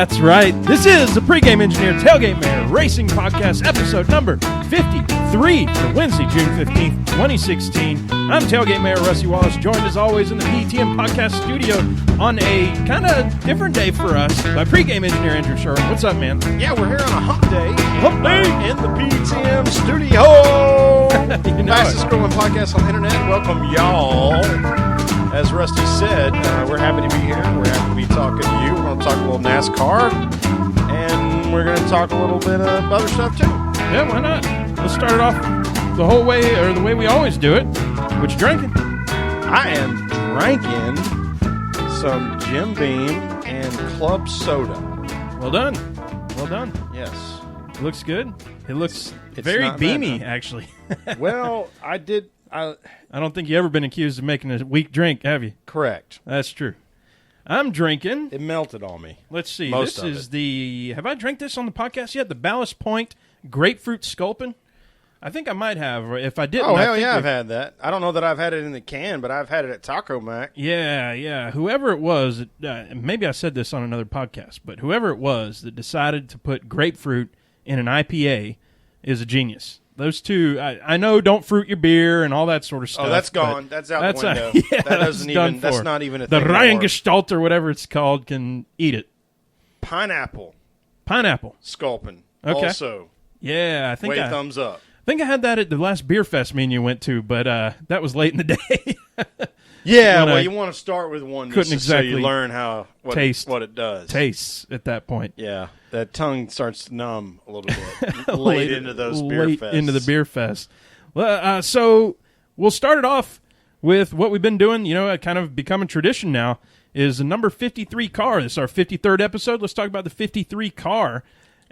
That's right. This is the Pregame Engineer Tailgate Mayor Racing Podcast, episode number 53 for Wednesday, June 15th, 2016. I'm Tailgate Mayor Rusty Wallace, joined as always in the PETM Podcast studio on a kind of different day for us by Pregame Engineer Andrew Sherman. What's up, man? Yeah, we're here on a hump day. Hump day! In the PETM studio. You know Fastest growing podcast on the internet. Welcome, y'all. As Rusty said, we're happy to be here. We're happy to be talking to you. We're going to talk a little NASCAR, and we're going to talk a little bit of other stuff, too. Yeah, why not? Let's start it off the whole way, or the way we always do it. What you drinking? I am drinking some Jim Beam and Club Soda. Well done. Well done. Yes. It looks good. It looks It's very not beamy, bad, huh? actually. Well, I don't think you ever been accused of making a weak drink, have you? correct. That's true. I'm drinking. It melted on me. Let's see. Most This of is it. the. Have I drank this on the podcast yet? The Ballast Point Grapefruit Sculpin. I think I might have. Or if I didn't, Oh, I hell think yeah, we- I've had that. I don't know that I've had it in the can, but I've had it at Taco Mac. Yeah. Whoever it was, maybe I said this on another podcast, but whoever it was that decided to put grapefruit in an IPA is a genius. Those two, I know, don't fruit your beer and all that sort of stuff. Oh, that's but gone. That's out that's the window. yeah, that doesn't that's done even. That's for. not even a The thing anymore. Reingestalt or whatever it's called can eat it. Pineapple Pineapple. sculpin. Okay. Also, Yeah, I think way I thumbs up. think I had that at the last beer fest me and you went to, but that was late in the day. Yeah, When well, I you want to start with one couldn't just so you exactly learn how what it does. Tastes at that point. Yeah, that tongue starts to numb a little bit late into those beer late fests. into the beer fest. Well, so we'll start it off with what we've been doing. You know, kind of becoming tradition now is the number 53 car. This is our 53rd episode. Let's talk about the 53 car.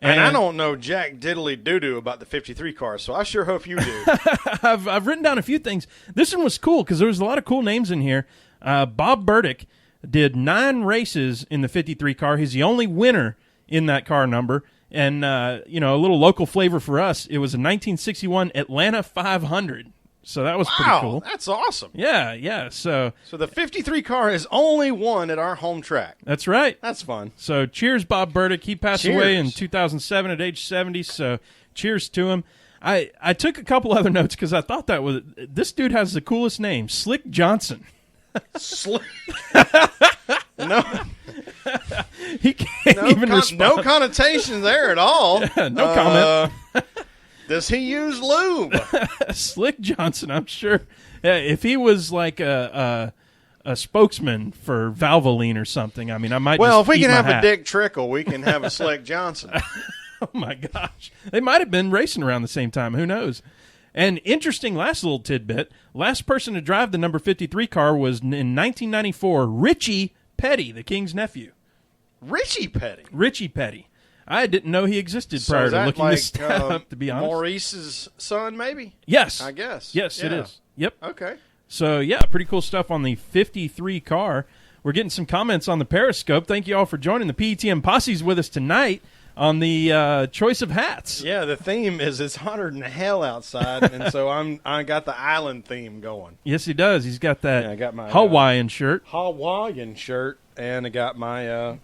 And I don't know jack diddly doo-doo about the 53 car, so I sure hope you do. I've written down a few things. This one was cool because there was a lot of cool names in here. Bob Burdick did 9 races in the 53 car. He's the only winner in that car number. And, a little local flavor for us, it was a 1961 Atlanta 500. So that was pretty Wow, cool. that's awesome. Yeah. So So the 53 car is only one at our home track. that's right. That's fun. So cheers, Bob Burdick. He passed away in Cheers. 2007 at age 70. So cheers to him. I took a couple other notes because I thought this dude has the coolest name, Slick Johnson. Slick. No, He can't even respond. no connotation there at all. No comment. Does he use lube? Slick Johnson, I'm sure. Yeah, if he was like a spokesman for Valvoline or something, I mean, I might. Well, just if we eat can my have hat. a Dick Trickle, we can have a Slick Johnson. Oh my gosh, they might have been racing around the same time. Who knows? And interesting, last little tidbit: last person to drive the number 53 car was in 1994, Richie Petty, the King's nephew. Richie Petty. Richie Petty. I didn't know he existed So prior is to that looking like this stat up, to be honest. Maurice's son, maybe? Yes. I guess. Yes, it Yeah. is. Yep. Okay. So, yeah, pretty cool stuff on the 53 car. We're getting some comments on the Periscope. Thank you all for joining. The PETM Posse's with us tonight on the choice of hats. Yeah, the theme is it's hotter than hell outside, and so I got the island theme going. Yes, he does. He's got that Yeah, I got my Hawaiian shirt. Hawaiian shirt, and I got my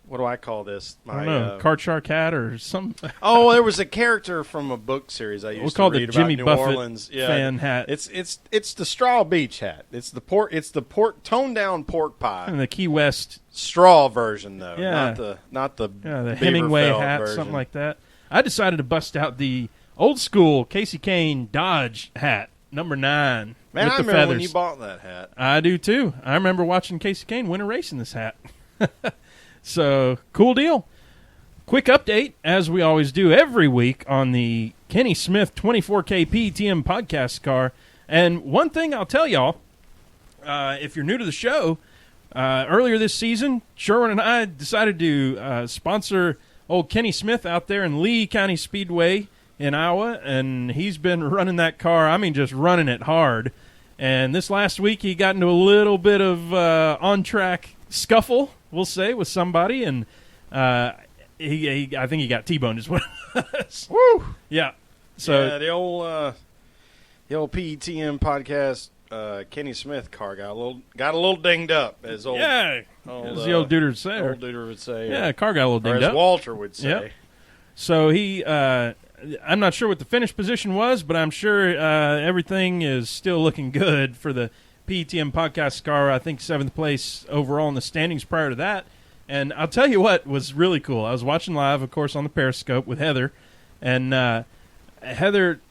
what do I call this? I My don't know, Card Shark hat or something. oh, there was a character from a book series I used We'll to call it the read Jimmy about New Buffett Orleans. Yeah, fan hat. It's the straw beach hat. It's the pork toned down pork pie. And the Key West, Straw version though, Yeah. not the the Hemingway Beaverfeld hat, version. something like that. I decided to bust out the old school Casey Kane Dodge hat, number 9, Man, with I the remember feathers. when you bought that hat. I do too. I remember watching Casey Kane win a race in this hat. So, cool deal. Quick update, as we always do every week on the Kenny Smith 24K PETM podcast car. And one thing I'll tell y'all, if you're new to the show, earlier this season, Sherwin and I decided to sponsor old Kenny Smith out there in Lee County Speedway in Iowa, and he's been running that car, I mean just running it hard. And this last week he got into a little bit of on-track scuffle, we'll say, with somebody, and he I think he got T-boned is what it was. Woo! Yeah. So yeah, the old PETM podcast Kenny Smith car got a little dinged up, as as the old duder would say. Old duder would say. Yeah, car got a little dinged or as up. Walter would say. Yep. So he, I'm not sure what the finish position was, but I'm sure everything is still looking good for the PETM podcast car. I think 7th place overall in the standings prior to that. And I'll tell you what was really cool. I was watching live, of course, on the Periscope with Heather, and Heather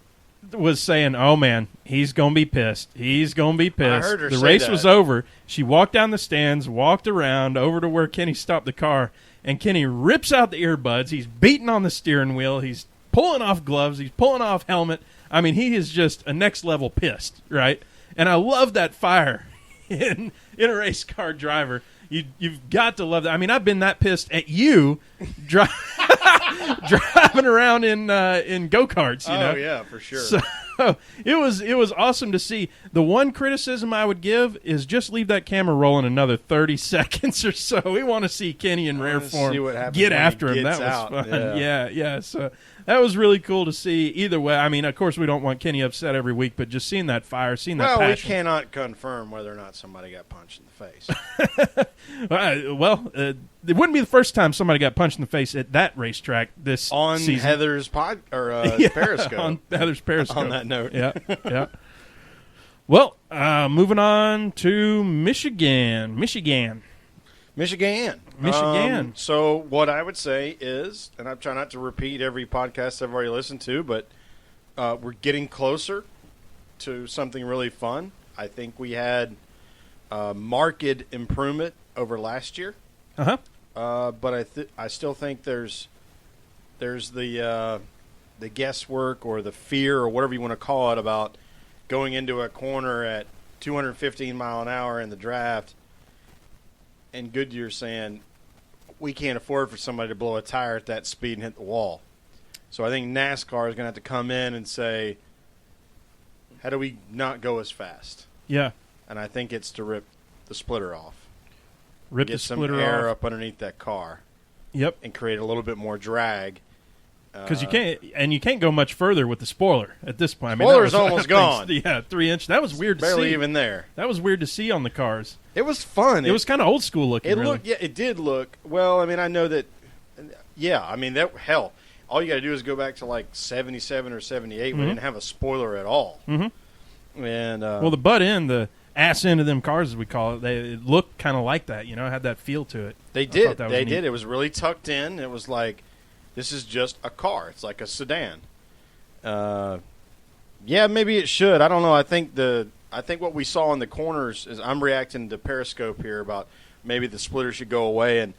was saying, "Oh man, he's gonna be pissed. He's gonna be pissed." I heard her the say race that. was over. She walked down the stands, walked around over to where Kenny stopped the car, and Kenny rips out the earbuds. He's beating on the steering wheel. He's pulling off gloves. He's pulling off helmet. I mean, he is just a next level pissed, right? And I love that fire in a race car driver. You've got to love that. I mean, I've been that pissed at you driving around in go-karts. You know? Yeah, for sure. So it was awesome to see. The one criticism I would give is just leave that camera rolling another 30 seconds or so. We want to see Kenny in rare form get after him. That was fun. Yeah. So that was really cool to see. Either way, I mean, of course, we don't want Kenny upset every week, but just seeing that fire, seeing that passion. Well, we cannot confirm whether or not somebody got punched in the face. It wouldn't be the first time somebody got punched in the face at that racetrack this on season. Heather's Periscope. On Heather's Periscope. On that note. Yeah. Well, moving on to Michigan. So what I would say is, and I'm trying not to repeat every podcast I've already listened to, but we're getting closer to something really fun. I think we had marked improvement over last year. But I still think there's the guesswork or the fear or whatever you want to call it about going into a corner at 215 mile an hour in the draft, and Goodyear saying we can't afford for somebody to blow a tire at that speed and hit the wall. So I think NASCAR is going to have to come in and say, how do we not go as fast? Yeah. And I think it's to rip the splitter off. Get some air up underneath that car. Yep. And create a little bit more drag. Because you can't go much further with the spoiler at this point. Spoiler's almost gone. Yeah, 3-inch. That was weird to see. Barely even there. That was weird to see on the cars. It was fun. It was kind of old school looking. It did look. Well, I mean, I know that. Yeah, I mean that. Hell, all you got to do is go back to like 77 or 78. We didn't have a spoiler at all. Mm-hmm. And the butt end, the ass end of them cars, as we call it, it looked kind of like that. You know, it had that feel to it. They did. They did. It was really tucked in. It was like, this is just a car. It's like a sedan. Yeah, maybe it should. I don't know. I think what we saw in the corners is, I'm reacting to Periscope here about maybe the splitter should go away, and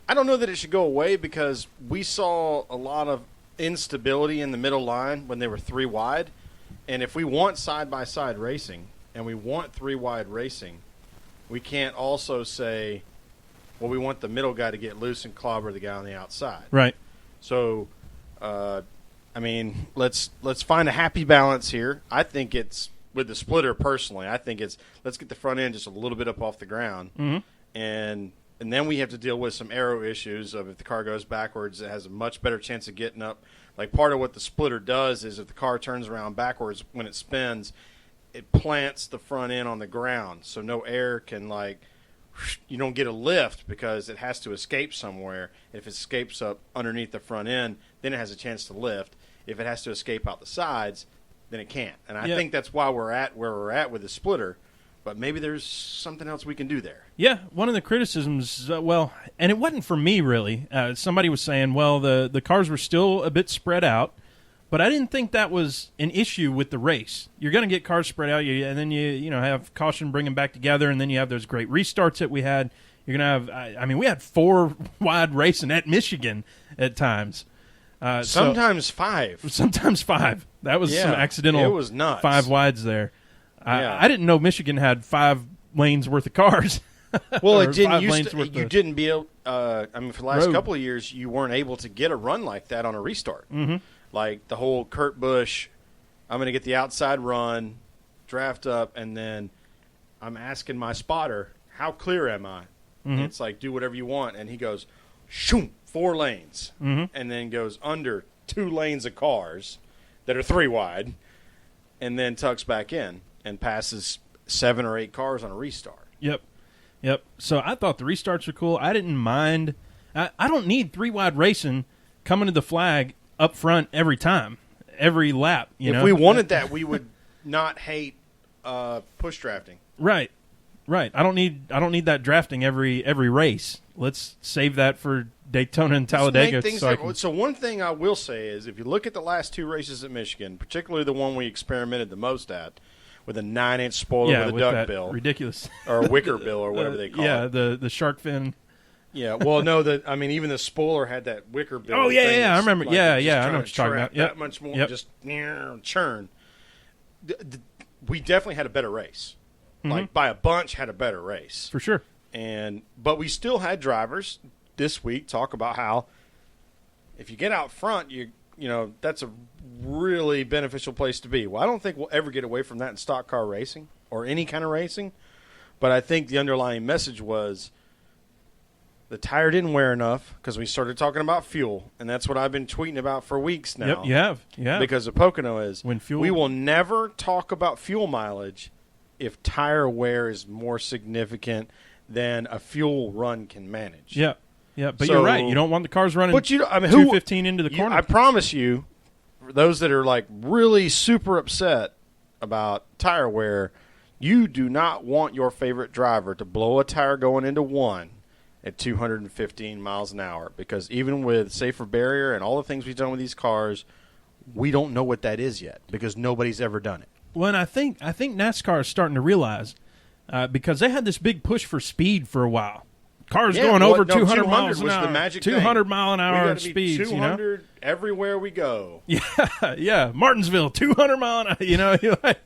I don't know that it should go away because we saw a lot of instability in the middle line when they were 3 wide, and if we want side-by-side racing and we want 3 wide racing, we can't also say, well, we want the middle guy to get loose and clobber the guy on the outside. Right. So, I mean, let's find a happy balance here. I think it's, with the splitter personally, I think it's, let's get the front end just a little bit up off the ground. Mm-hmm. And then we have to deal with some aero issues of if the car goes backwards, it has a much better chance of getting up. Like part of what the splitter does is if the car turns around backwards when it spins, it plants the front end on the ground. So no air can you don't get a lift because it has to escape somewhere. If it escapes up underneath the front end, then it has a chance to lift. If it has to escape out the sides, then it can't. And I think that's why we're at where we're at with the splitter. But maybe there's something else we can do there. Yeah, one of the criticisms, and it wasn't for me really. Somebody was saying, well, the cars were still a bit spread out, but I didn't think that was an issue with the race. You're going to get cars spread out, and then you have caution bring them back together, and then you have those great restarts that we had. You're going to have, we had 4 wide racing at Michigan at times. Sometimes 5. Sometimes 5. That was some accidental. It was nuts. 5 wides there. I didn't know Michigan had 5 lanes worth of cars. Well, it didn't. You didn't be able. For the last couple of years, you weren't able to get a run like that on a restart. Mm-hmm. Like the whole Kurt Busch, I'm going to get the outside run, draft up, and then I'm asking my spotter, how clear am I? Mm-hmm. It's like, do whatever you want. And he goes, shoom, 4 lanes. Mm-hmm. And then goes under 2 lanes of cars that are 3 wide, and then tucks back in and passes 7 or 8 cars on a restart. Yep. So I thought the restarts were cool. I didn't mind. I don't need 3-wide racing coming to the flag up front every time, every lap. If we wanted that, we would not hate push drafting. Right. I don't need that drafting every race. Let's save that for Daytona and Talladega. So one thing I will say is, if you look at the last 2 races at Michigan, particularly the one we experimented the most at, with a 9-inch spoiler with a duck bill, ridiculous, or a wicker bill, or whatever they call it. Yeah, the shark fin. Yeah, well, no, even the spoiler had that wicker bill. Oh yeah, I remember. Like I know what you're talking about. That much more, just churn. We definitely had a better race. Like by a bunch, had a better race for sure. But we still had drivers this week talk about how if you get out front, you know that's a really beneficial place to be. Well, I don't think we'll ever get away from that in stock car racing or any kind of racing. But I think the underlying message was the tire didn't wear enough because we started talking about fuel, and that's what I've been tweeting about for weeks now. Yep, you have. Yeah. Because of Pocono is when fuel. We will never talk about fuel mileage if tire wear is more significant than a fuel run can manage. Yeah. But you're right. You don't want the cars running 215 into the corner. I promise you, for those that are like really super upset about tire wear, you do not want your favorite driver to blow a tire going into 1 at 215 miles an hour, because even with safer barrier and all the things we've done with these cars, we don't know what that is yet because nobody's ever done it. Well, and I think NASCAR is starting to realize because they had this big push for speed for a while. Cars going over 200 miles an hour. The magic 200 mile an hour speeds. 200 everywhere we go. Yeah. Martinsville, 200 mile an hour. You're like,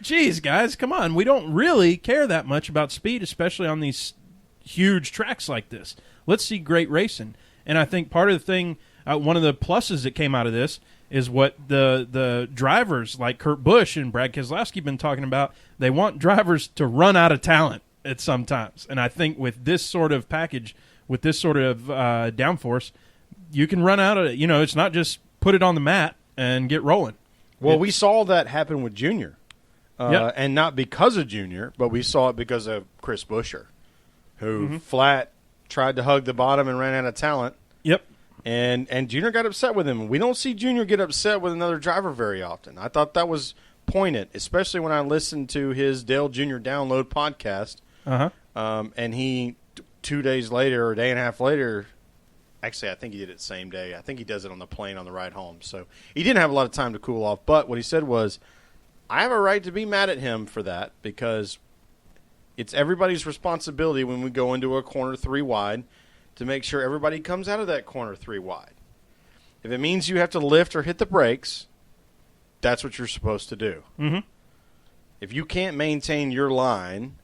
geez, guys, come on. We don't really care that much about speed, especially on these huge tracks like this. Let's see great racing. And I think part of the thing, one of the pluses that came out of this is what the drivers like Kurt Busch and Brad Keselowski have been talking about. They want drivers to run out of talent at some times. And I think with this sort of package, with this sort of downforce, you can run out of it. It's not just put it on the mat and get rolling. Well, we saw that happen with Junior. And not because of Junior, but we saw it because of Chris Buescher, who flat tried to hug the bottom and ran out of talent. Yep. And Junior got upset with him. We don't see Junior get upset with another driver very often. I thought that was poignant, especially when I listened to his Dale Jr. Download podcast. And he, 2 days later or a day and a half later, actually I think he did it the same day. I think he does it on the plane on the ride home. So he didn't have a lot of time to cool off. But what he said was, I have a right to be mad at him for that because it's everybody's responsibility when we go into a corner 3 wide to make sure everybody comes out of that corner 3 wide. If it means you have to lift or hit the brakes, that's what you're supposed to do. If you can't maintain your line,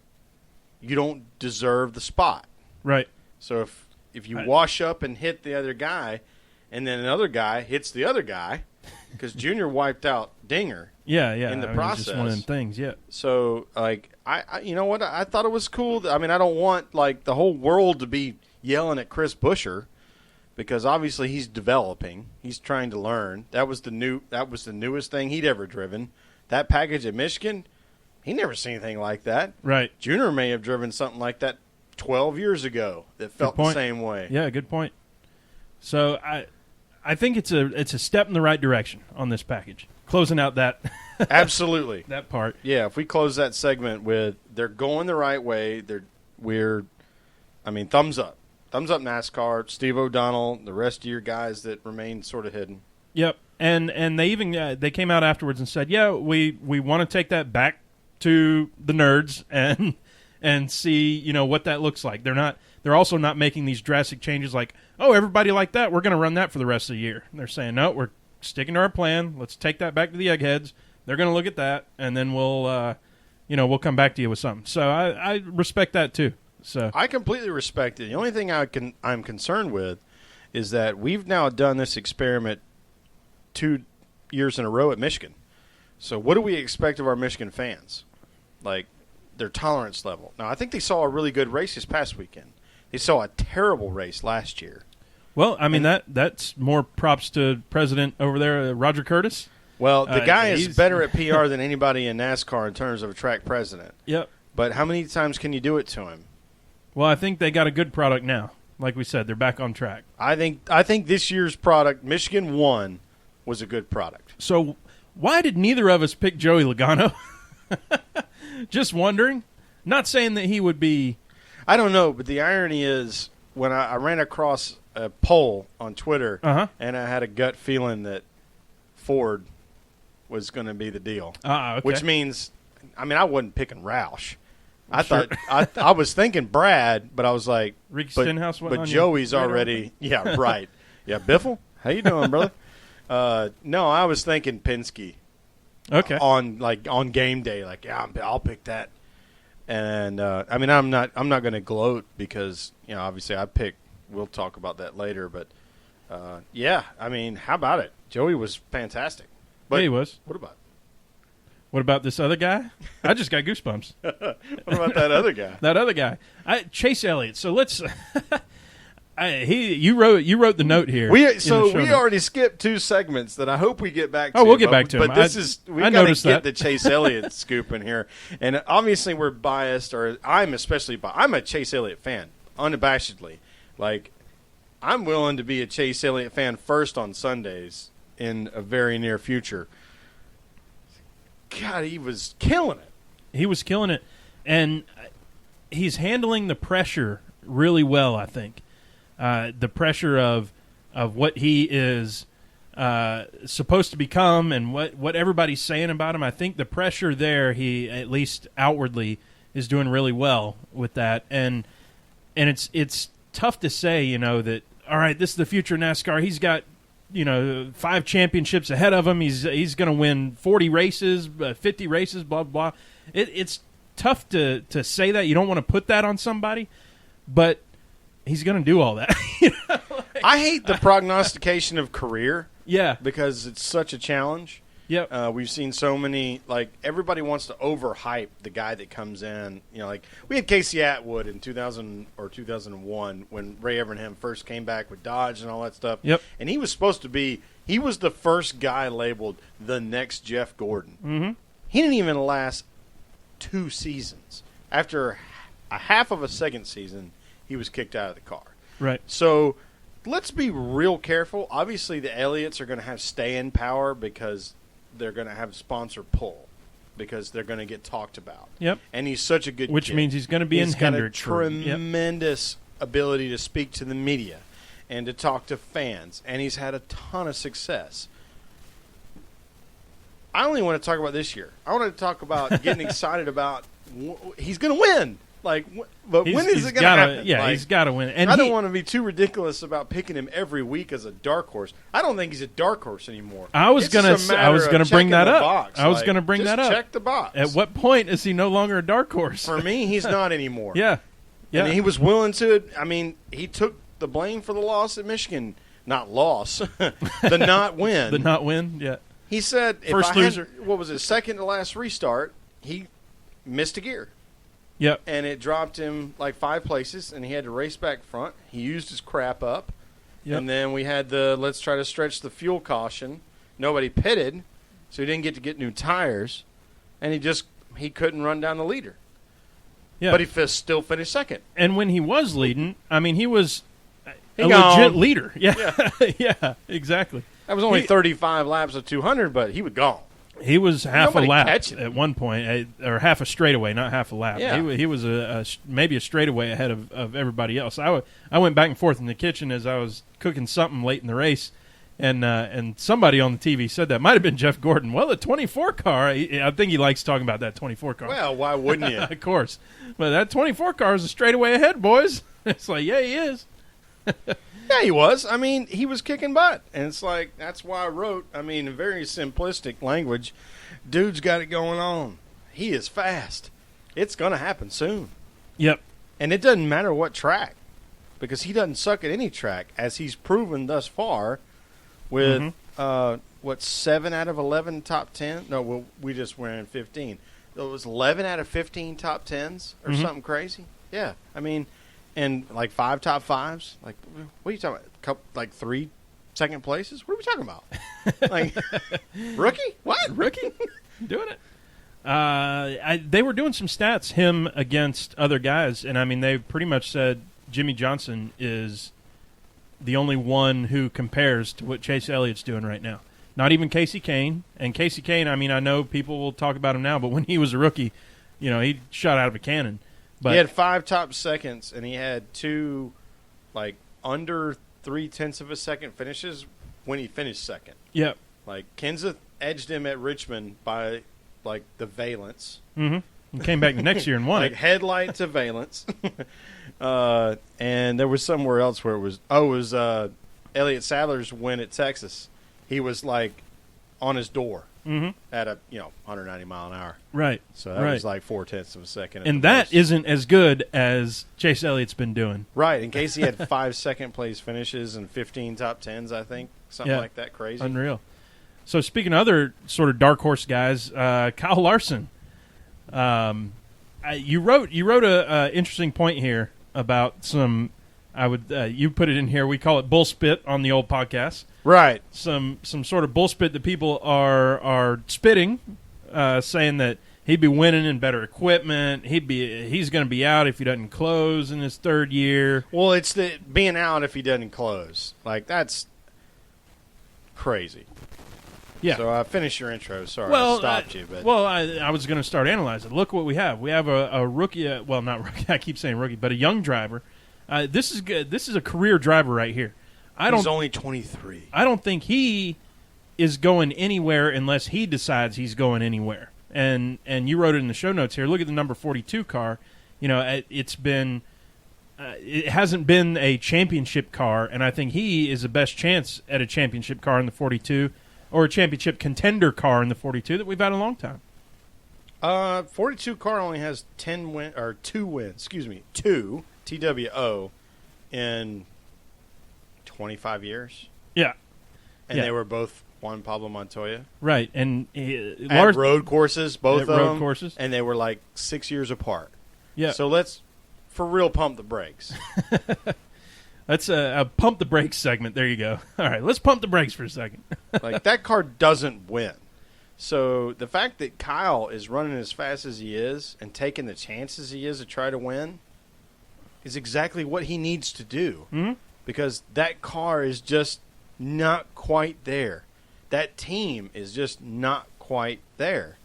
you don't deserve the spot. Right. So if you wash up and hit the other guy, and then another guy hits the other guy, because Junior wiped out Dinger. In the process, it's just one of them things. Yeah. So like I you know what, I thought it was cool. I mean, I don't want like the whole world to be yelling at Chris Buescher, because obviously he's developing. He's trying to learn. That was the newest thing he'd ever driven. That package at Michigan, he never seen anything like that. Right. Junior may have driven something like that 12 years ago that felt the same way. Yeah, good point. So I think it's a step in the right direction on this package. Closing out that absolutely that part. Yeah, if we close that segment with they're going the right way, thumbs up. Thumbs up NASCAR, Steve O'Donnell, the rest of your guys that remain sort of hidden. Yep. And they even they came out afterwards and said, "Yeah, we want to take that back to the nerds and see, what that looks like." They're also not making these drastic changes like, "Oh, everybody like that, we're going to run that for the rest of the year." And they're saying, "No, we're sticking to our plan. Let's take that back to the eggheads. They're going to look at that, and then we'll come back to you with something." So I respect that too. So I completely respect it. The only thing I'm concerned with is that we've now done this experiment 2 years in a row at Michigan. So what do we expect of our Michigan fans? Like their tolerance level. Now, I think they saw a really good race this past weekend. They saw a terrible race last year. Well, I mean, that's more props to President over there, Roger Curtis. Well, the guy is he's better at PR than anybody in NASCAR in terms of a track president. Yep. But how many times can you do it to him? Well, I think they got a good product now. Like we said, they're back on track. I think this year's product, Michigan 1, was a good product. So why did neither of us pick Joey Logano? Just wondering. Not saying that he would be. I don't know, but the irony is when I ran across a poll on Twitter, and I had a gut feeling that Ford was going to be the deal. Okay. Which means, I wasn't picking Roush. I was thinking Brad, but I was like, Rick Stenhouse went but on Joey's your radar? already, yeah, right. Yeah, Biffle, how you doing, brother? No, I was thinking Penske. Okay. On game day, like, yeah, I'll pick that. And I'm not going to gloat because obviously I picked. We'll talk about that later, but yeah, how about it? Joey was fantastic. But Yeah, he was. What What about this other guy? I just got goosebumps. What about that other guy? That other guy, Chase Elliott. So let's. You wrote the note here. We note. already skipped 2 segments that I hope we get back to. Oh, we'll get back to But him. we I got to noticed get that. the Chase Elliott scoop in here. And obviously we're biased, or I'm especially biased. I'm a Chase Elliott fan, unabashedly. Like, I'm willing to be a Chase Elliott fan first on Sundays in a very near future. God, he was killing it. He was killing it, and he's handling the pressure really well, I think. The pressure of what he is supposed to become and what everybody's saying about him. I think the pressure there, he, at least outwardly, is doing really well with that. And it's tough to say, that, all right, this is the future of NASCAR. He's got 5 championships ahead of him. He's going to win 40 races, 50 races, blah, blah. It's tough to say that. You don't want to put that on somebody, but he's going to do all that. I hate the prognostication of career. Yeah. Because it's such a challenge. Yep. We've seen so many, everybody wants to overhype the guy that comes in. We had Casey Atwood in 2000 or 2001 when Ray Evernham first came back with Dodge and all that stuff. Yep. And he was supposed to be, he was the first guy labeled the next Jeff Gordon. Mm-hmm. He didn't even last 2 seasons. After a half of a second season, he was kicked out of the car. Right. So let's be real careful. Obviously, the Elliots are going to have staying power because they're going to have sponsor pull, because they're going to get talked about. Yep. And he's such a good Which kid. means he's going to be in Hendricks. He's got a tremendous ability to speak to the media and to talk to fans, and he's had a ton of success. I only want to talk about this year. I want to talk about getting excited about he's going to win. But when is it going to happen? Yeah, he's got to win. And I don't want to be too ridiculous about picking him every week as a dark horse. I don't think he's a dark horse anymore. I was going to bring that up. I was going to bring that up. Check the box. At what point is he no longer a dark horse? For me, he's not anymore. Yeah. And he was willing to. He took the blame for the loss at Michigan. Not loss, the not win. The not win. Yeah. He said, First loser. What was it? Second to last restart. He missed a gear. Yep. And it dropped him 5 places, and he had to race back front. He used his crap up. Yep. And then we had let's try to stretch the fuel caution. Nobody pitted, so he didn't get new tires. And he couldn't run down the leader. Yeah. But he still finished second. And when he was leading, he was a gone. legit leader. Yeah. Yeah, exactly. That was only 35 laps of 200, but he was gone. He was half a lap catching at one point, or half a straightaway, not half a lap. Yeah. He was maybe a straightaway ahead of everybody else. I went back and forth in the kitchen as I was cooking something late in the race, and somebody on the TV said that might have been Jeff Gordon. Well, the 24 car, I think he likes talking about that 24 car. Well, why wouldn't you? Of course. But that 24 car is a straightaway ahead, boys. It's like, yeah, he is. Yeah, he was. He was kicking butt. And it's that's why I wrote, in very simplistic language, dude's got it going on. He is fast. It's going to happen soon. Yep. And it doesn't matter what track, because he doesn't suck at any track, as he's proven thus far with, 7 out of 11 top 10? No, we just went in 15. It was 11 out of 15 top 10s or something crazy. Yeah. And 5 top 5s. What are you talking about? 3 second places? What are we talking about? Like, rookie? What? Rookie? Doing it. They were doing some stats, him against other guys, and I mean, they pretty much said Jimmy Johnson is the only one who compares to what Chase Elliott's doing right now. Not even Casey Kane. And Casey Kane, I mean, I know people will talk about him now, but when he was a rookie, he shot out of a cannon. But he had 5 top seconds, and he had 2, like, under 0.3 of a second finishes when he finished second. Yeah. Like, Kenseth edged him at Richmond by, like, the valence. Mm-hmm. And came back the next year and won like, headlight to valence. And there was somewhere else where it was Elliott Sadler's win at Texas. He was, like, on his door at a 190 mile an hour. Right. So that was like 0.4 of a second. And that isn't as good as Chase Elliott's been doing. Right. In case he had 5 second place finishes and 15 top 10s, I think. Something like that. Crazy. Unreal. So speaking of other sort of dark horse guys, Kyle Larson. You wrote a interesting point here about some. You put it in here. We call it bullspit on the old podcast. Right. Some sort of bullspit that people are spitting, saying that he'd be winning in better equipment. He's going to be out if he doesn't close in his third year. Well, it's the being out if he doesn't close. Like, that's crazy. Yeah. So finish your intro. Sorry, I stopped you. But I was going to start analyzing. Look what we have. We have a rookie. Well, not rookie. I keep saying rookie, but a young driver. This is good. This is a career driver right here. He's only 23. I don't think he is going anywhere unless he decides he's going anywhere. And you wrote it in the show notes here. Look at the number 42 car. It hasn't been a championship car, and I think he is the best chance at a championship car in the 42 or a championship contender car in the 42 that we've had in a long time. 42 car only has 2 wins. Excuse me, 2 TWO in 25 years. Yeah. And they were both Juan Pablo Montoya. Right. And at road courses, both of them. Courses. And they were like 6 years apart. Yeah. So let's, for real, pump the brakes. That's a pump the brakes segment. There you go. All right, let's pump the brakes for a second. Like, that car doesn't win. So the fact that Kyle is running as fast as he is and taking the chances he is to try to win is exactly what he needs to do. Mm-hmm. Because that car is just not quite there. That team is just not quite there.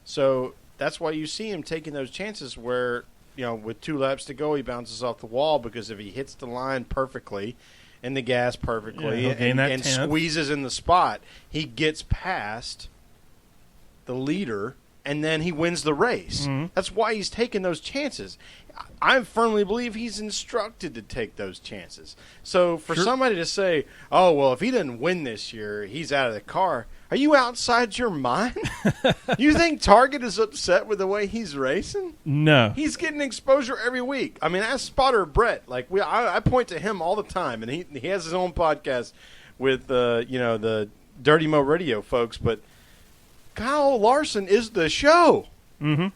So that's why you see him taking those chances where, with 2 laps to go, he bounces off the wall, because if he hits the line perfectly and the gas perfectly and squeezes in the spot, he gets past the leader and then he wins the race. Mm-hmm. That's why he's taking those chances. I firmly believe he's instructed to take those chances. So for somebody to say, oh, well, if he doesn't win this year, he's out of the car, are you outside your mind? You think Target is upset with the way he's racing? No. He's getting exposure every week. I mean, ask Spotter Brett. Like, I point to him all the time, and he has his own podcast with, the Dirty Mo Radio folks, but Kyle Larson is the show. Mm-hmm.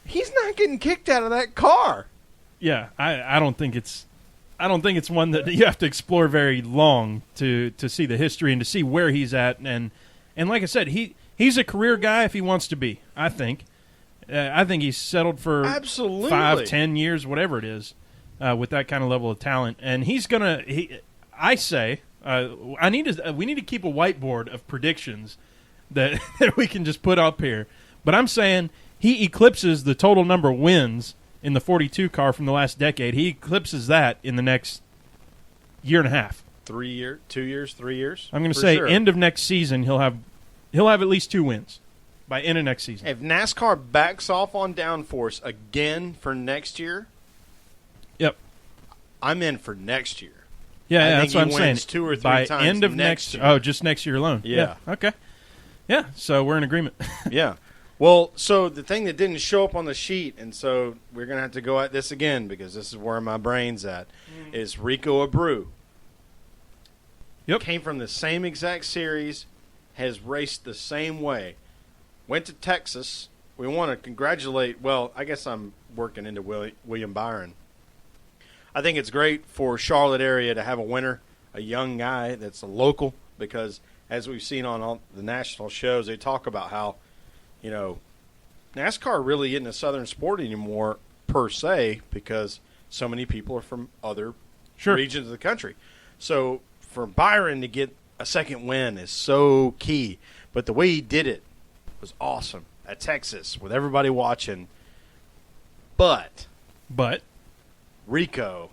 He's not getting kicked out of that car. Yeah, I don't think it's one that you have to explore very long to see the history and to see where he's at. And like I said, he's a career guy if he wants to be. I think he's settled for absolutely 5-10 years, whatever it is, with that kind of level of talent. And he's gonna. I say, we need to keep a whiteboard of predictions that we can just put up here. But I'm saying he eclipses the total number of wins in the 42 car from the last decade. He eclipses that in the next year and a half. 3 years, 2 years, 3 years. I'm going to say end of next season he'll have at least 2 wins by end of next season. If NASCAR backs off on downforce again for next year, yep, I'm in for next year. Yeah, that's what I'm saying. 2 or 3 by times end of next year. Oh, just next year alone. Yeah. Okay. Yeah. So we're in agreement. Yeah. Well, so the thing that didn't show up on the sheet, and so we're going to have to go at this again because this is where my brain's at, is Rico Abreu. Yep. Came from the same exact series, has raced the same way. Went to Texas. We want to congratulate, well, I guess I'm working into William Byron. I think it's great for Charlotte area to have a winner. a young guy that's a local, because as we've seen on all the national shows, they talk about how, NASCAR really isn't a southern sport anymore per se, because so many people are from other regions of the country. So for Byron to get a second win is so key. But the way he did it was awesome at Texas with everybody watching. But Rico,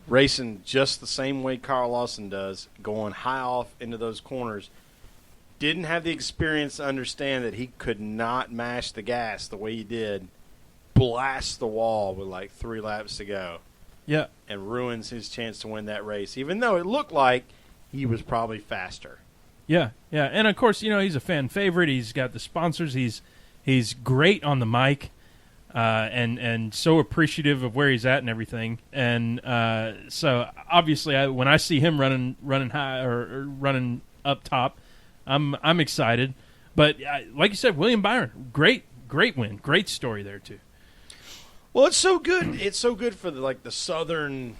racing just the same way Carl Lawson does, going high off into those corners, didn't have the experience to understand that he could not mash the gas the way he did, blast the wall with like 3 laps to go. Yeah. And ruins his chance to win that race, even though it looked like he was probably faster. Yeah, yeah. And, of course, he's a fan favorite. He's got the sponsors. He's great on the mic, and so appreciative of where he's at and everything. And so, obviously, when I see him running high or running up top, I'm excited. But, like you said, William Byron, great win. Great story there, too. Well, it's so good. It's so good for the southern,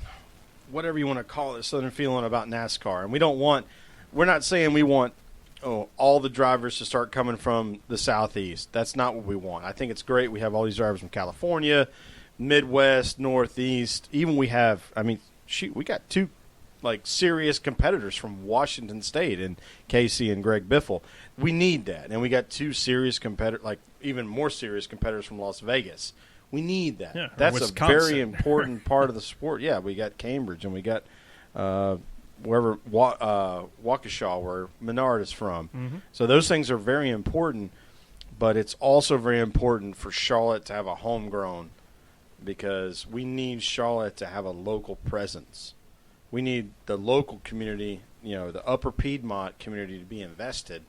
whatever you want to call it, southern feeling about NASCAR. And we're not saying we want all the drivers to start coming from the Southeast. That's not what we want. I think it's great. We have all these drivers from California, Midwest, Northeast. Even we got 2 serious competitors from Washington State and Casey and Greg Biffle. We need that. And we got 2 serious competitors, even more serious competitors from Las Vegas. We need that. Yeah, that's Wisconsin. A very important part of the sport. Yeah, we got Cambridge and we got wherever Waukesha, where Menard is from. Mm-hmm. So those things are very important, but it's also very important for Charlotte to have a homegrown, because we need Charlotte to have a local presence. We need the local community, the upper Piedmont community, to be invested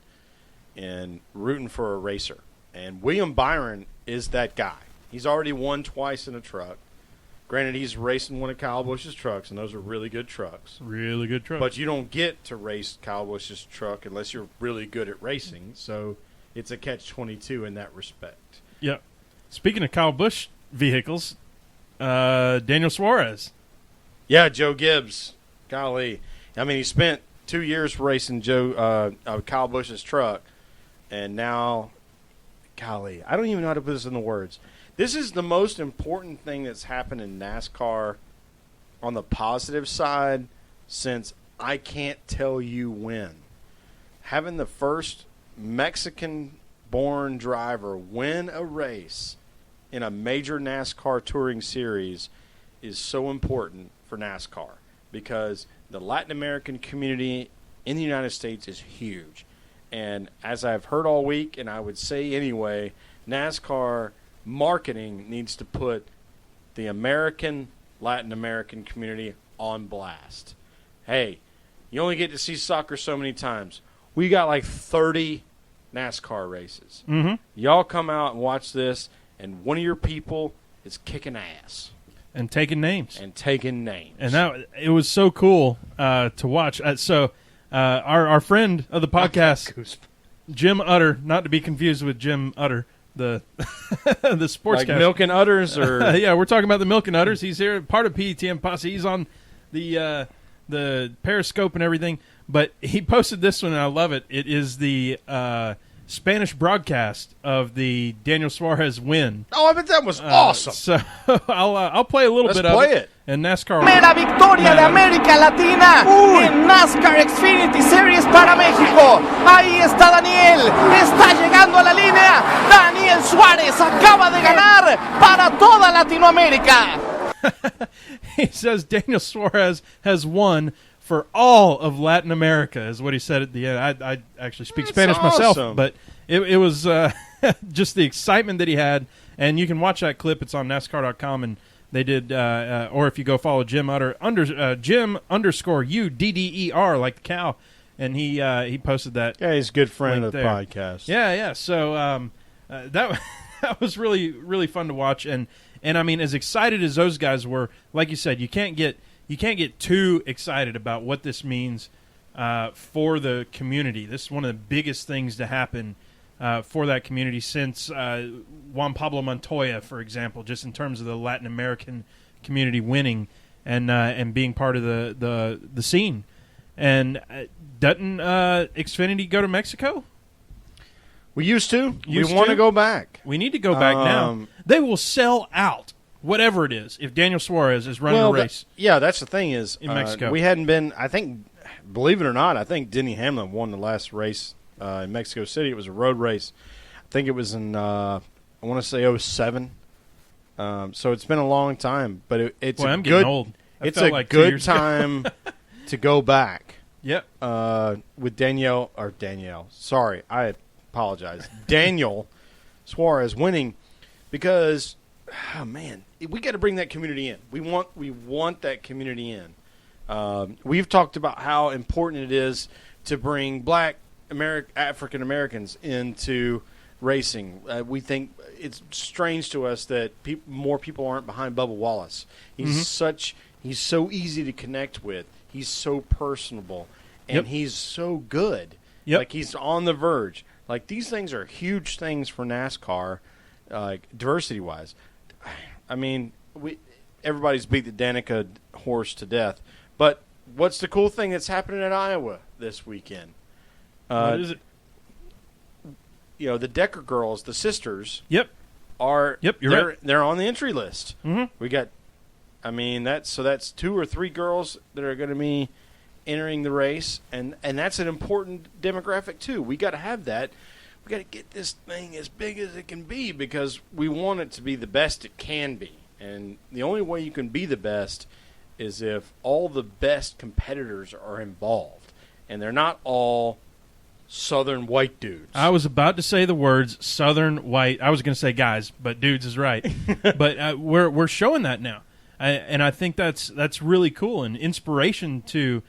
in rooting for a racer. And William Byron is that guy. He's already won twice in a truck. Granted, he's racing one of Kyle Busch's trucks, and those are really good trucks. Really good truck. But you don't get to race Kyle Busch's truck unless you're really good at racing. So it's a catch-22 in that respect. Yeah. Speaking of Kyle Busch vehicles, Daniel Suarez. Yeah, Joe Gibbs. Golly. He spent 2 years racing Kyle Busch's truck, and now, golly, I don't even know how to put this in the words. This is the most important thing that's happened in NASCAR on the positive side since I can't tell you when. Having the first Mexican-born driver win a race in a major NASCAR touring series is so important for NASCAR, because the Latin American community in the United States is huge. And as I've heard all week, and I would say anyway, NASCAR marketing needs to put the Latin American community on blast. Hey, you only get to see soccer so many times. We got 30 NASCAR races. Mm-hmm. Y'all come out and watch this, and one of your people is kicking ass. And taking names. And that it was so cool to watch. Our friend of the podcast, Jim Utter, not to be confused with Jim Utter, the sportscaster. Milk and Utters, or yeah, we're talking about the Milk and Utters. He's here, part of PETM Posse. He's on the Periscope and everything. But he posted this one, and I love it. It is the Spanish broadcast of the Daniel Suarez win. Oh, I bet that was awesome. So I'll play a little bit of it. And NASCAR. Primera victoria de América Latina en NASCAR Xfinity Series para México. Ahí está Daniel, está llegando a la línea. Daniel Suárez acaba de ganar para toda Latinoamérica. He says Daniel Suarez has won for all of Latin America, is what he said at the end. I actually speak Spanish myself, but it was just the excitement that he had. And you can watch that clip. It's on NASCAR.com, and they did, or if you go follow Jim Utter, Jim _UDDER, like the cow, and he posted that. Yeah, he's a good friend of the there. podcast. Yeah. So that was really, really fun to watch, and as excited as those guys were, like you said, you can't get too excited about what this means for the community. This is one of the biggest things to happen for that community since Juan Pablo Montoya, for example, just in terms of the Latin American community winning. and being part of the scene. And doesn't Xfinity go to Mexico? We used to. Used we want to? to go back. We need to go back now. They will sell out, whatever it is, if Daniel Suarez is running a race. That's the thing is, in Mexico. We hadn't been, I think, believe it or not, I think Denny Hamlin won the last race in Mexico City. It was a road race. I think it was in, I want to say 07. So it's been a long time, but it's I'm getting old. It's a good time to go back. Yep. With Danielle. Sorry, I apologize. Daniel Suarez winning because, man, we got to bring that community in. We want that community in. We've talked about how important it is to bring Black African Americans into racing. We think it's strange to us that more people aren't behind Bubba Wallace. He's so easy to connect with. He's so personable, and he's so good. Yep. Like, he's on the verge. Like, these things are huge things for NASCAR, diversity-wise. I mean, everybody's beat the Danica horse to death. But what's the cool thing that's happening at Iowa this weekend? What is it? You know, the Decker girls, the sisters, You're right. They're on the entry list. Mm-hmm. We got, that's 2 or 3 girls that are going to be entering the race, and that's an important demographic too. We got to have that. We got to get this thing as big as it can be because we want it to be the best it can be. And the only way you can be the best is if all the best competitors are involved, and they're not all Southern white dudes. I was about to say the words Southern white. I was going to say guys, but dudes is right. But we're showing that now, and I think that's really cool and inspiration to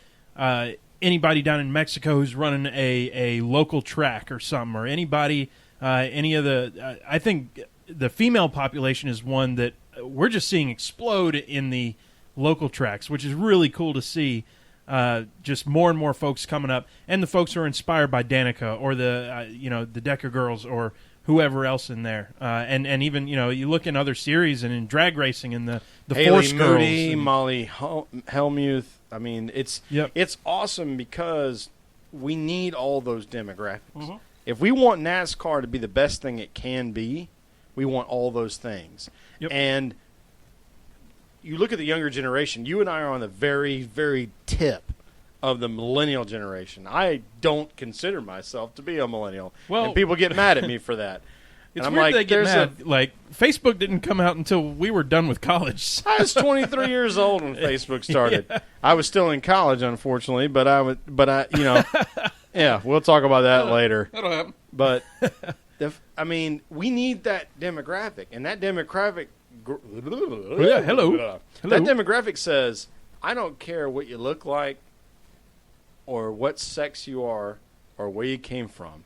anybody down in Mexico who's running a local track or something, or anybody, any of the. I think the female population is one that we're just seeing explode in the local tracks, which is really cool to see. Just more and more folks coming up, and the folks who are inspired by Danica or the Decker girls or whoever else in there, and even you look in other series and in drag racing and the Haley Force Moody, girls, Molly Hellmuth. I mean, it's awesome because we need all those demographics. Mm-hmm. If we want NASCAR to be the best thing it can be, we want all those things. Yep. And you look at the younger generation, you and I are on the very, very tip of the millennial generation. I don't consider myself to be a millennial. Well, and people get mad at me for that. It's weird they get mad. Like, Facebook didn't come out until we were done with college. I was 23 years old when Facebook started. Yeah. I was still in college, unfortunately, but yeah, we'll talk about that later. That'll happen. But, we need that demographic, and that demographic hello. That demographic says, I don't care what you look like or what sex you are or where you came from.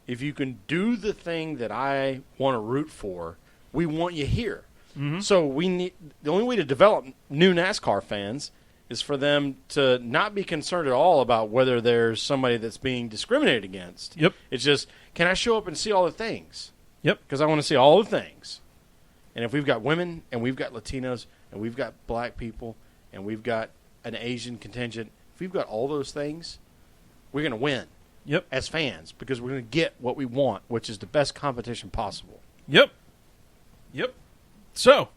If you can do the thing that I want to root for, we want you here. Mm-hmm. So the only way to develop new NASCAR fans is for them to not be concerned at all about whether there's somebody that's being discriminated against. Yep. It's just, can I show up and see all the things? Yep. Because I want to see all the things. And if we've got women and we've got Latinos and we've got black people and we've got an Asian contingent, if we've got all those things, we're going to win. Yep. As fans, because we're going to get what we want, which is the best competition possible. Yep. So,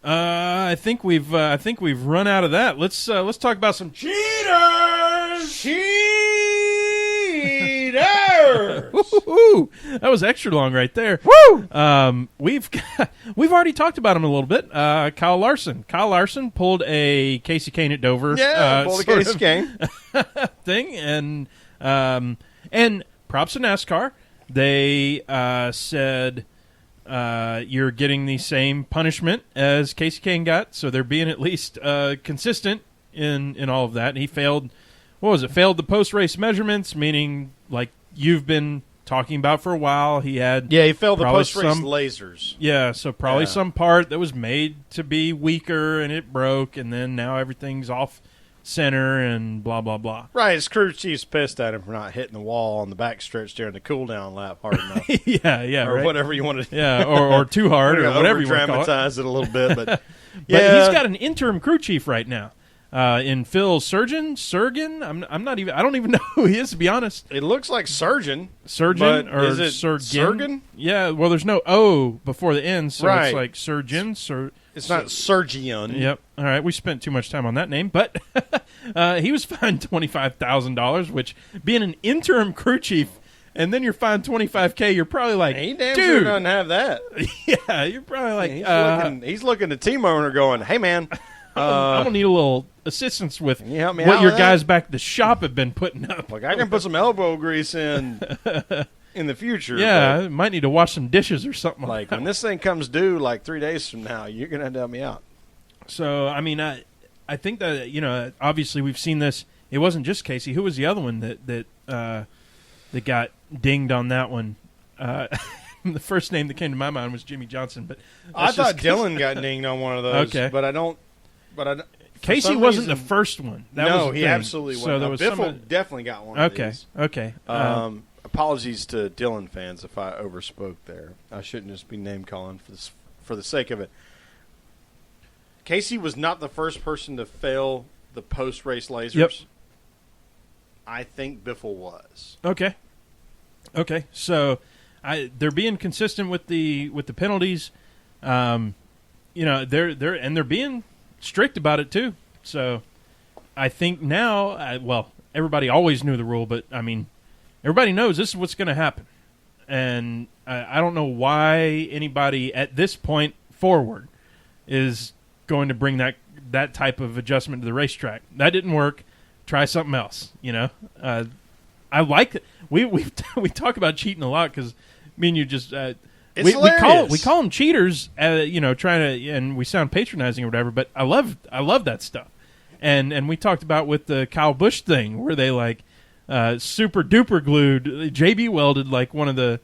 I think we've run out of that. Let's talk about some cheaters. Woo-hoo-hoo. That was extra long right there. Woo! We've already talked about him a little bit. Kyle Larson. Kyle Larson pulled a Casey Kane at Dover. Yeah, pulled a Casey Kane thing, and props to NASCAR. They said you're getting the same punishment as Casey Kane got, so they're being at least consistent in all of that. And he failed. What was it? Failed the post-race measurements, meaning like you've been talking about for a while. He failed the post-race lasers. Yeah, so probably some part that was made to be weaker and it broke, and then now everything's off center and blah, blah, blah. Right, his crew chief's pissed at him for not hitting the wall on the backstretch during the cool-down lap hard enough. yeah, or right. whatever you want to do. Yeah, or too hard, or whatever you want to call it. Dramatize it a little bit, But Yeah. he's got an interim crew chief right now. In Phil Surgeon. I'm not even. I don't even know who he is, to be honest. It looks like Surgeon. Surgeon But or is it Surgeon? Yeah. Well, there's no O before the N, so Right. it's like Surgeon. It's not Surgeon. Yep. All right. We spent too much time on that name, but he was fined $25,000, which being an interim crew chief, and then you're fined $25K, you're probably like, He damn dude, sure doesn't have that. yeah, you're probably like, He's looking at the team owner going, hey, man. I'm gonna need a little assistance with Can you help me what out your with guys that? back at the shop have been putting up. Like, I can put some elbow grease in the future. Yeah, I might need to wash some dishes or something. but, like, when this thing comes due, like, 3 days from now, you're going to have to help me out. So, I mean, I think that, obviously we've seen this. It wasn't just Casey. Who was the other one that got dinged on that one? The first name that came to my mind was Jimmy Johnson, but I that's thought just Dylan got dinged on one of those. Okay. But I don't. Casey wasn't the first one. That no, was the he thing. absolutely wasn't. So there was Biffle definitely got one of Okay, these. okay. Apologies to Dylan fans if I overspoke there. I shouldn't just be name calling for the sake of it. Casey was not the first person to fail the post race lasers. Yep. I think Biffle was. Okay. So they're being consistent with the penalties. They're being strict about it too. So I think now, everybody always knew the rule, but I mean, everybody knows this is what's going to happen. And I don't know why anybody at this point forward is going to bring that type of adjustment to the racetrack. That didn't work. Try something else. I like it. We talk about cheating a lot because me and you just It's hilarious. we call them cheaters. Trying to, and we sound patronizing or whatever. But I love that stuff. And we talked about with the Kyle Busch thing where they like super duper glued JB welded like one of the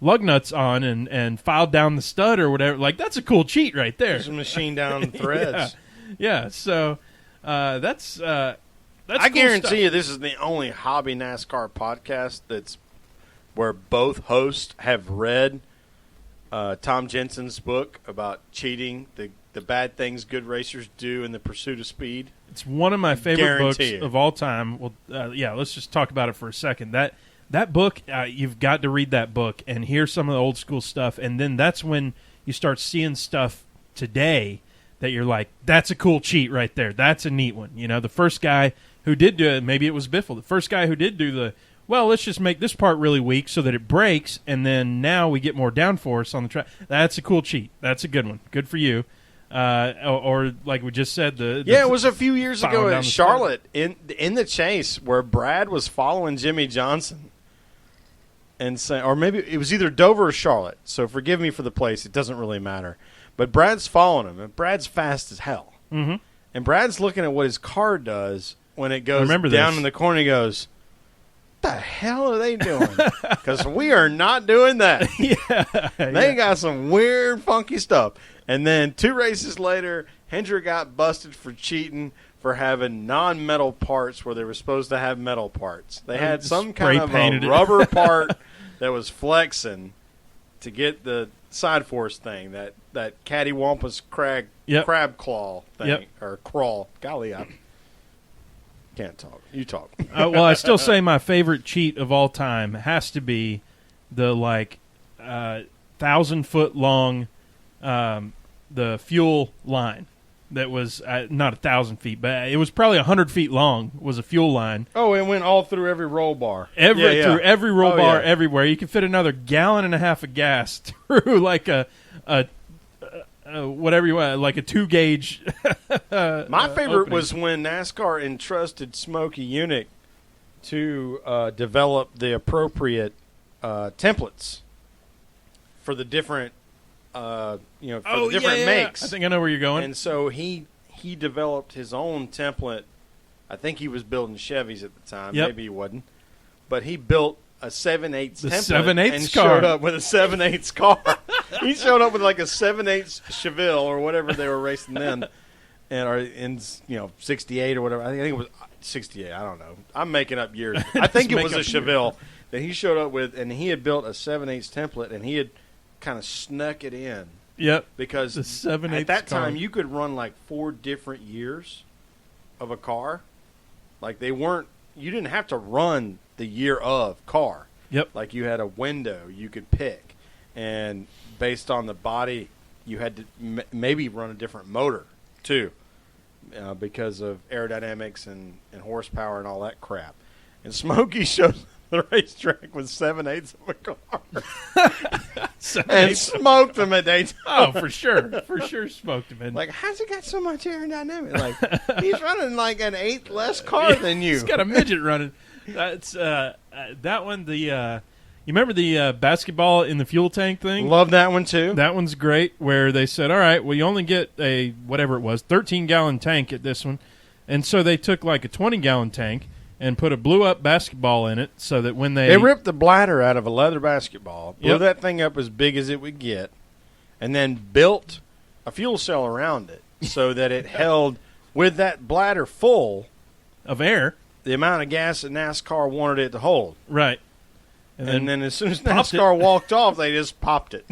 lug nuts on and filed down the stud or whatever. Like that's a cool cheat right there. There's a machine down threads. Yeah. So that's I cool guarantee stuff. you this is the only hobby NASCAR podcast that's where both hosts have read Tom Jensen's book about cheating, the bad things good racers do in the pursuit of speed. It's one of my favorite books Guarantee it. of all time. Well, let's just talk about it for a second. That book, you've got to read that book and hear some of the old school stuff, and then that's when you start seeing stuff today that you're like, that's a cool cheat right there. That's a neat one. The first guy who did do it, maybe it was Biffle, the first guy who did do let's just make this part really weak so that it breaks, and then now we get more downforce on the track. That's a cool cheat. That's a good one. Good for you. Or like we just said, it was a few years ago following down at the Charlotte in the chase where Brad was following Jimmy Johnson and saying, or maybe it was either Dover or Charlotte. So forgive me for the place; it doesn't really matter. But Brad's following him, and Brad's fast as hell. Mm-hmm. And Brad's looking at what his car does when it goes remember down this. in the corner. He goes, "What the hell are they doing? Because we are not doing that." They got some weird, funky stuff. And then 2 races later, Hendrick got busted for cheating for having non-metal parts where they were supposed to have metal parts. They had some kind of a rubber part that was flexing to get the side force thing, that cattywampus crab claw thing, or crawl. Golly, I can't talk. You talk. I still say my favorite cheat of all time has to be the 1,000-foot long the fuel line that was not 1,000 feet, but it was probably 100 feet long. Was a fuel line. Oh, it went all through every roll bar. Through every roll bar, yeah. everywhere. You could fit another 1.5 gallons of gas through like a whatever you want, like a 2-gauge. My favorite opening. was when NASCAR entrusted Smokey Unick to develop the appropriate templates for the different, the different makes. I think I know where you're going. And so he developed his own template. I think he was building Chevys at the time. Yep. Maybe he wasn't. But he built a 7/8 The template 7/8 and car. showed up with a 7/8 car. He showed up with like a 7/8 Chevelle or whatever they were racing then, or in 68 or whatever. I think it was 68. I don't know. I'm making up years. I think it was a Chevelle that he showed up with, and he had built a 7/8 template, and he had kind of snuck it in Yep. Because The 7/8 at that car. time, you could run like 4 different years of a car. Like they weren't, you didn't have to run the year of car. Yep. Like you had a window you could pick. And based on the body, you had to maybe run a different motor too. Because of aerodynamics and horsepower and all that crap. And Smokey showed the racetrack with 7/8 of a car. And smoked them at Daytona. Oh, for sure. For sure smoked him. Like, how's he got so much aerodynamics? Like, he's running like an 8th less car than you. He's got a midget running. That's that one, you remember the basketball in the fuel tank thing? Love that one, too. That one's great, where they said, all right, well, you only get a, whatever it was, 13-gallon tank at this one. And so they took like a 20-gallon tank and put a blew-up basketball in it so that when They ripped the bladder out of a leather basketball, blew that thing up as big as it would get, and then built a fuel cell around it so that it held, with that bladder full of air, the amount of gas that NASCAR wanted it to hold. Right. And then as soon as NASCAR walked off, they just popped it.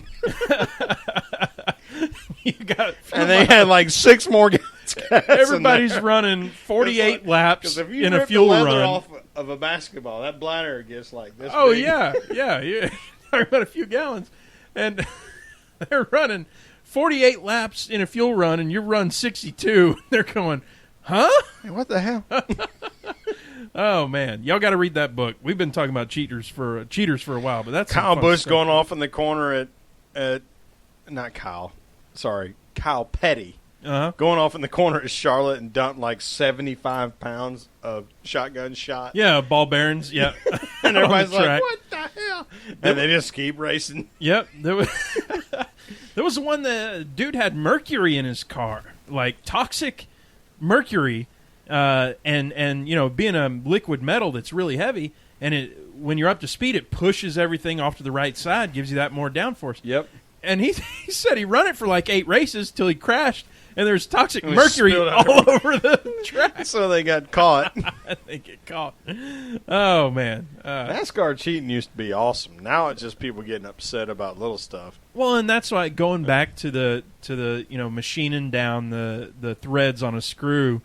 And they had like 6 more gas. Everybody's running 48 laps if you in a rip fuel the leather run. Off of a basketball, that bladder gets like this. Oh, big. yeah. Talking about a few gallons. And they're running 48 laps in a fuel run, and you run 62. They're going, huh? Hey, what the hell? Oh, man. Y'all got to read that book. We've been talking about cheaters for a while, but that's Kyle some fun Busch stuff. going off in the corner at not Kyle. Sorry, Kyle Petty. Uh-huh. Going off in the corner at Charlotte and dumped like 75 pounds of shotgun shot. Yeah, ball bearings. Yeah. And everybody's On the like, track. what the hell? And they just keep racing. Yep. There was one that dude had mercury in his car, like toxic mercury, and you know, being a liquid metal that's really heavy, and when you're up to speed, it pushes everything off to the right side, gives you that more downforce. Yep. And he said he run it for like 8 races till he crashed, and there's toxic It was mercury spilled all over the track. So they got caught. They get caught. Oh man. NASCAR cheating used to be awesome. Now it's just people getting upset about little stuff. Well, and that's why going back to the you know, machining down the threads on a screw,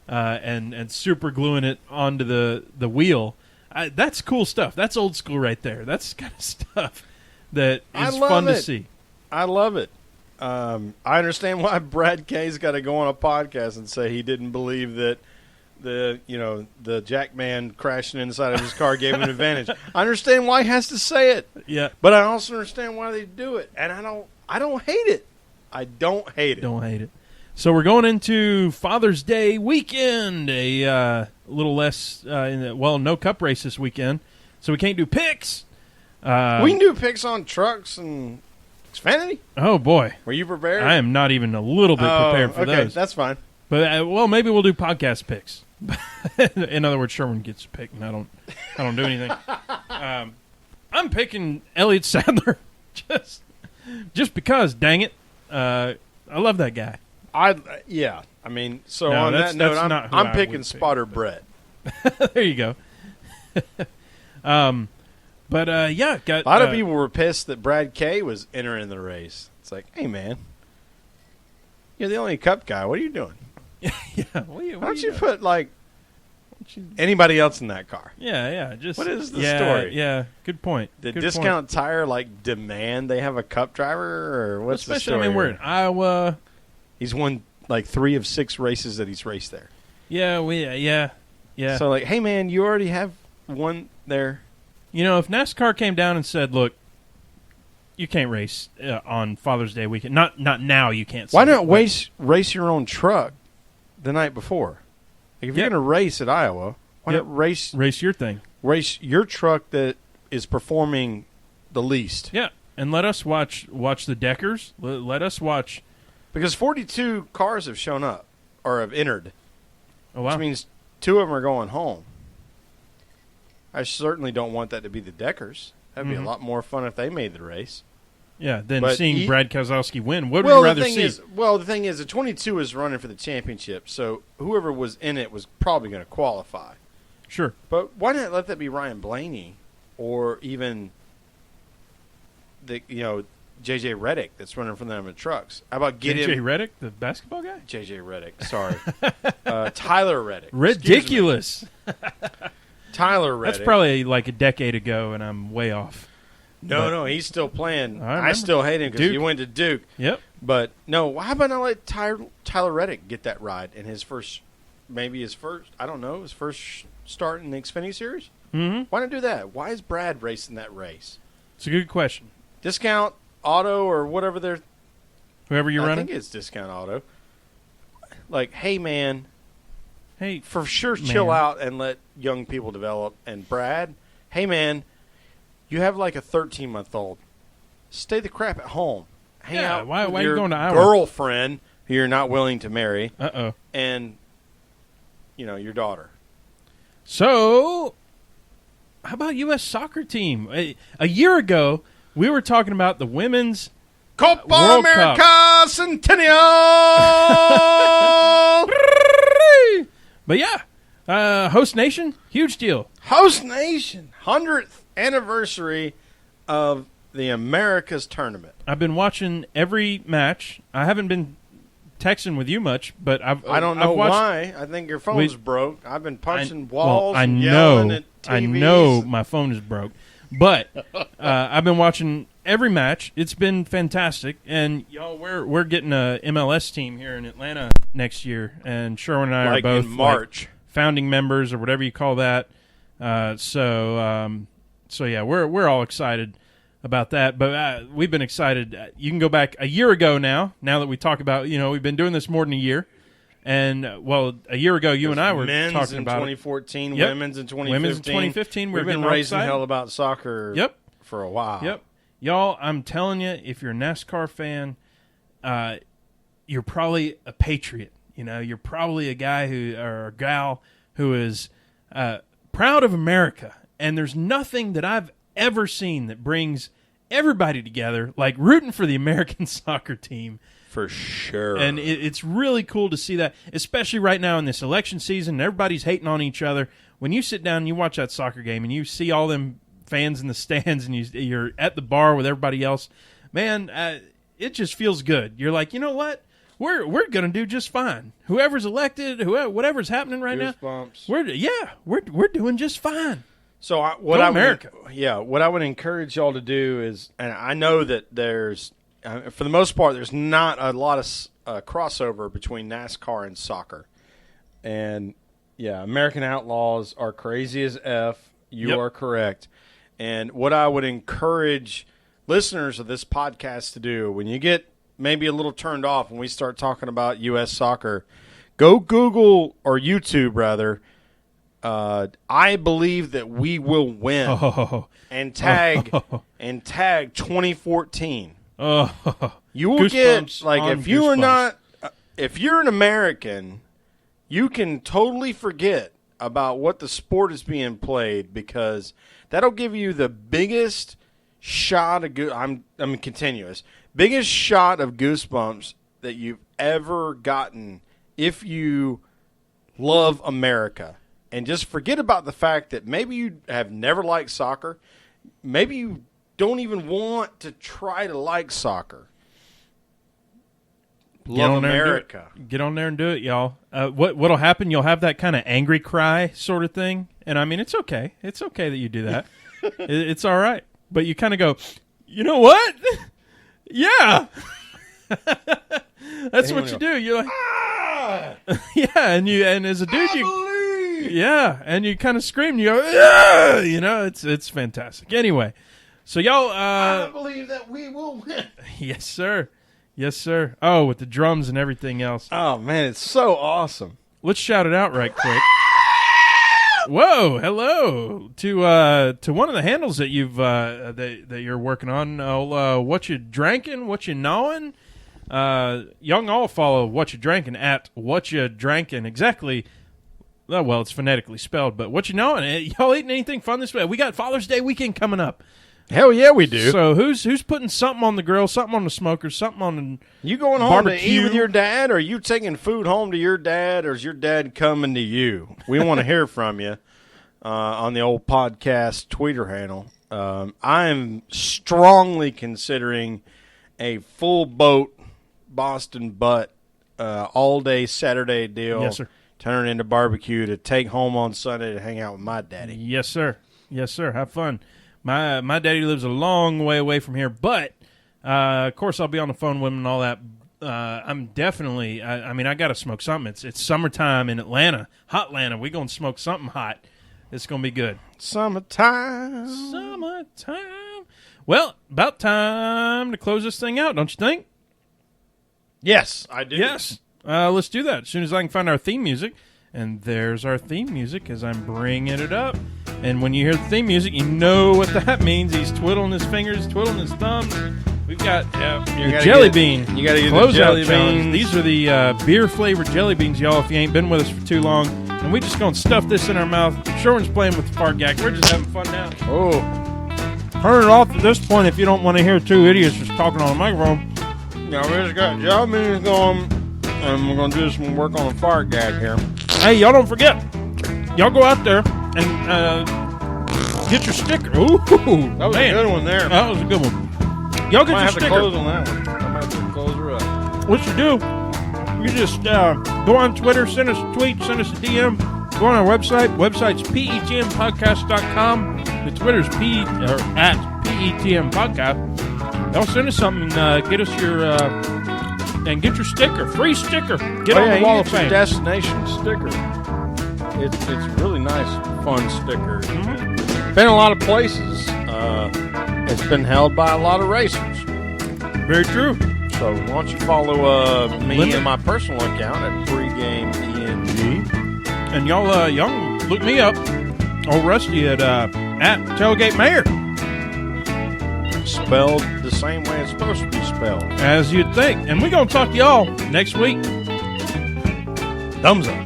and super gluing it onto the wheel. That's cool stuff. That's old school right there. That's the kind of stuff that is fun to see. I love it. I understand why Brad Kay's got to go on a podcast and say he didn't believe that the jack man crashing inside of his car gave him an advantage. I understand why he has to say it. Yeah. But I also understand why they do it, and I don't hate it. I don't hate it. Don't hate it. So we're going into Father's Day weekend. A little less, no cup race this weekend, so we can't do picks. We can do picks on trucks and Xfinity. Oh boy, Were you prepared? I am not even a little bit prepared for okay, those. that's fine. But maybe we'll do podcast picks. In other words, Sherman gets a pick, and I don't do anything. I'm picking Elliott Sadler, just because. Dang it, I love that guy. Yeah. I mean, so No, on that's- that note, that's not who I'm I picking would pick, Spotter but- Brett. There you go. But got A lot of people were pissed that Brad Kay was entering the race. It's like, hey man, you're the only Cup guy. What are you doing? Yeah, what Why don't you doing? put like anybody else in that car? Yeah. Just What is the story? Yeah, good point. Did Good Discount Tire like demand they have a Cup driver, or point. what's the Especially, story? I mean, we're in Iowa. He's won like 3 of 6 races that he's raced there. Yeah. So like, hey man, you already have one there. You know, if NASCAR came down and said, "Look, you can't race on Father's Day weekend. Not now. You can't." Why say not it, race your own truck the night before? Like if you're going to race at Iowa, why not race your thing? Race your truck that is performing the least. Yeah, and let us watch the Deckers. Let us watch. Because 42 cars have shown up or have entered, Oh wow! which means 2 of them are going home. I certainly don't want that to be the Deckers. That'd be a lot more fun if they made the race. Yeah, than But seeing Brad Keselowski win. What would Well, you rather the thing see? is, the 22 is running for the championship, so whoever was in it was probably going to qualify. Sure. But why not let that be Ryan Blaney or even the J.J. Redick that's running from them in trucks. How about get J.J. him? Redick, the basketball guy? J.J. Redick, sorry. Tyler Reddick. Ridiculous. Tyler Reddick. That's probably like a decade ago, and I'm way off. No, he's still playing. I remember. I still hate him because Duke. he went to Duke. Yep. But, no, how about not let Tyler Reddick get that ride in his first, his first start in the Xfinity Series? Mm-hmm. Why not do that? Why is Brad racing that race? It's a good question. Discount Auto or whatever they're Whoever you're I running? think it's Discount Auto. Like, hey, man, Hey, for sure man. chill out and let young people develop. And Brad, hey, man, you have like a 13-month-old. Stay the crap at home. Hang out why with are you your going to Iowa? girlfriend who you're not willing to marry Uh-oh. and, your daughter. So, how about U.S. soccer team? A year ago, we were talking about the women's Copa World America Cup. Centennial! But yeah, host nation, huge deal. Host Nation, 100th anniversary of the Americas tournament. I've been watching every match. I haven't been texting with you much, but I don't know why. I think your phone's broke. I've been punching walls and yelling at TVs. I know my phone is broke. But I've been watching every match. It's been fantastic. And, y'all, we're getting a MLS team here in Atlanta next year. And Sherwin and I are both in March. founding members or whatever you call that. So yeah, we're all excited about that. But we've been excited. You can go back a year ago now that we talk about, we've been doing this more than a year. And, a year ago, you and I were men's talking in about 2014, Yep. women's in 2015. Women's in 2015. We've been getting all raising excited. hell about soccer for a while. Yep. Y'all, I'm telling you, if you're a NASCAR fan, you're probably a patriot. You're probably a guy or a gal who is proud of America. And there's nothing that I've ever seen that brings everybody together like rooting for the American soccer team. For sure. And it's really cool to see that, especially right now in this election season. Everybody's hating on each other. When you sit down and you watch that soccer game and you see all them fans in the stands and you're at the bar with everybody else, man, it just feels good. You're like, you know what? We're going to do just fine. Whoever's elected, whatever's happening right now, we're doing just fine. So what I would encourage y'all to do is, and I know that there's, for the most part, there's not a lot of crossover between NASCAR and soccer. And, yeah, American Outlaws are crazy as F. You are correct. And what I would encourage listeners of this podcast to do, when you get maybe a little turned off when we start talking about U.S. soccer, go Google, or YouTube rather, I believe that we will win, and tag 2014. You will get, like, if you are not, if you're an American, you can totally forget about what the sport is being played, because that'll give you the biggest shot of biggest shot of goosebumps that you've ever gotten if you love America. And just forget about the fact that maybe you have never liked soccer. Maybe you don't even want to try to like soccer. Love America. Get on there and do it, y'all. What'll happen, you'll have that kind of angry cry sort of thing. And, I mean, it's okay. It's okay that you do that. It's all right. But you kind of go, you know what? Yeah. That's what you do. You're like, yeah, and as a dude, and you kind of scream. And you go, yeah, it's fantastic. Anyway, so y'all, I believe that we will win. Yes, sir. Yes, sir. Oh, with the drums and everything else. Oh man, it's so awesome. Let's shout it out right quick. Whoa, hello to one of the handles that you've that you're working on. What you drinking? What you knowing? Young all follow what you drinking at what you drinking exactly. Well, it's phonetically spelled, but what you knowing? Y'all eating anything fun this way? We got Father's Day weekend coming up. Hell yeah, we do. So who's putting something on the grill, something on the smoker, something on you going home barbecue? To eat with your dad, or are you taking food home to your dad, or is your dad coming to you? We want to hear from you on the old podcast Twitter handle. I am strongly considering a full boat Boston butt all day Saturday deal. Yes, sir. Turn it into barbecue to take home on Sunday to hang out with my daddy. Yes, sir. Yes, sir. Have fun. My daddy lives a long way away from here, but of course I'll be on the phone with him and all that. I'm definitely. I mean, I got to smoke something. It's summertime in Atlanta, hot Atlanta. We gonna smoke something hot. It's gonna be good. Summertime. Well, about time to close this thing out, don't you think? Yes, I do. Yes. Let's do that as soon as I can find our theme music. And there's our theme music as I'm bringing it up. And when you hear the theme music, you know what that means. He's twiddling his fingers, twiddling his thumbs. We've got the jelly bean. You got to get closeout the jelly challenge. beans. These are the beer-flavored jelly beans, y'all, if you ain't been with us for too long. And we just going to stuff this in our mouth. Sherwin's playing with the fart gag. We're just having fun now. Oh, Turn it off at this point if you don't want to hear two idiots just talking on a microphone. now we just got jelly beans going, and we're going to do some work on the fart gag here. Hey, y'all don't forget. Y'all go out there and get your sticker. Ooh, That was a good one there. That was a good one. Y'all get I might your have to sticker. close on that one. I might have to close her up. What you do, you just go on Twitter, send us a tweet, send us a DM, go on our website. Website's PETMpodcast.com. The Twitter's at PETM Podcast. Y'all send us something, get us your, and get your sticker. Free sticker. Get on the Wall of Fame. Destination sticker. It's really nice, fun sticker. Mm-hmm. Been a lot of places. It's been held by a lot of racers. Very true. So why don't you follow me Limit. and my personal account at PreGameENG. And y'all look me up, old Rusty, at Tailgate Mayor. Spelled the same way it's supposed to be spelled. As you'd think. And we're going to talk to y'all next week. Thumbs up.